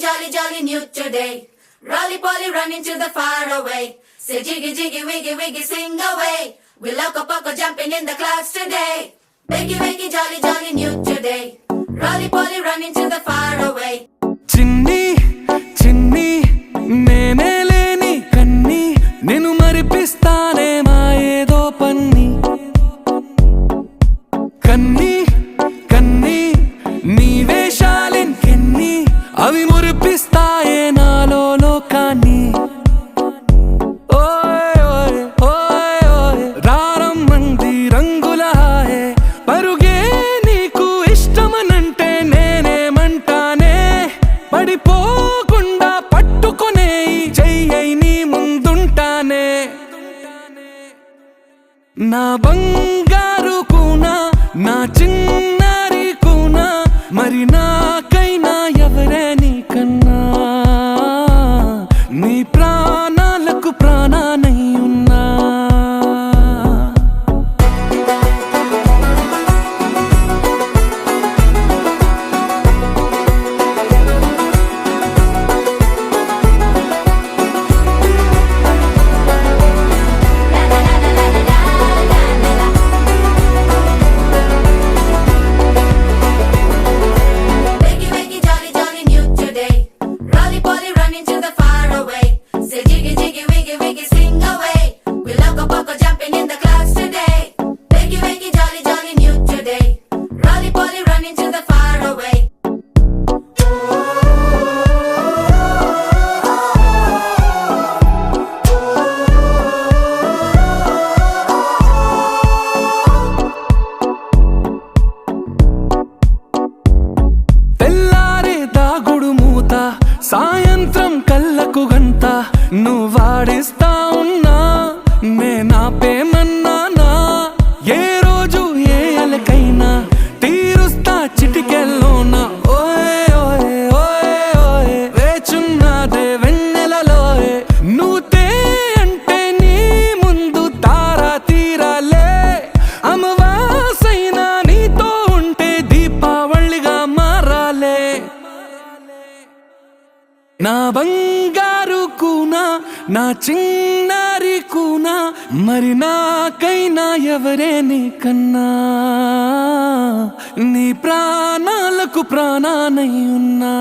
jolly, jolly new today. Rolly poly running to the far away. Say jiggy, jiggy, wiggy, wiggy, sing away. We loco poco jumping in the clouds today. Wakey, wakey, jolly, jolly new today. Rolly poly running to the far away. చిన్ని చిన్ని నేనే లేని కన్ని నేను మరిపిస్తానే మా ఏదో పన్ని కన్ని కన్ని నీ వేషాలెన్ని అవి మురిపిస్తాయే నాలో లోకాన్ని ఓయ్ ఓయ్ ఓయ్ ఓయ్ రారమ్మంది రంగుల హాయే పరుగే నీకు ఇష్టమనంటే నేనేమంటానే పడిపోకుండా పట్టుకునే చెయ్యై నీ ముందుంటానే నా బంగారు కూనా నా చిన్నారి కూనా మరి నాకైనా ఎవరే నీకన్నా నీ ప్రాణాలకు ప్రాణానై ఉన్నా Wakey, wakey, jolly, jolly new today. Rolly poly running to the far away. Say jiggy, jiggy, wiggy, wiggy, sing away. We loco poco jumping in the clouds today. Wakey, wakey, jolly, jolly new today. Rolly poly running to the far away. తెల్లారే దాగుడు మూత సాయంత్రం కళ్ళకు గంట నువ్వాడిస్తా ఉన్నా నేనాపేమన్నానా ఏ రోజు ఏ అలకైనా తీరుస్తా చిటికెల్లోనా ఓయ్ ఓయ్ ఓయ్ ఓయ్ వేచున్నాదే వెన్నెలలోయే నువ్వుతే అంటే నీ ముందు తారా తీరాలే అమవాసైనా నీతో ఉంటే దీపావళిగా మారాలే నా బంగారు కూనా నా చిన్నారి కూనా మరి నాకైనా ఎవరే నీకన్నా నీ ప్రాణాలకు ప్రాణానై ఉన్నా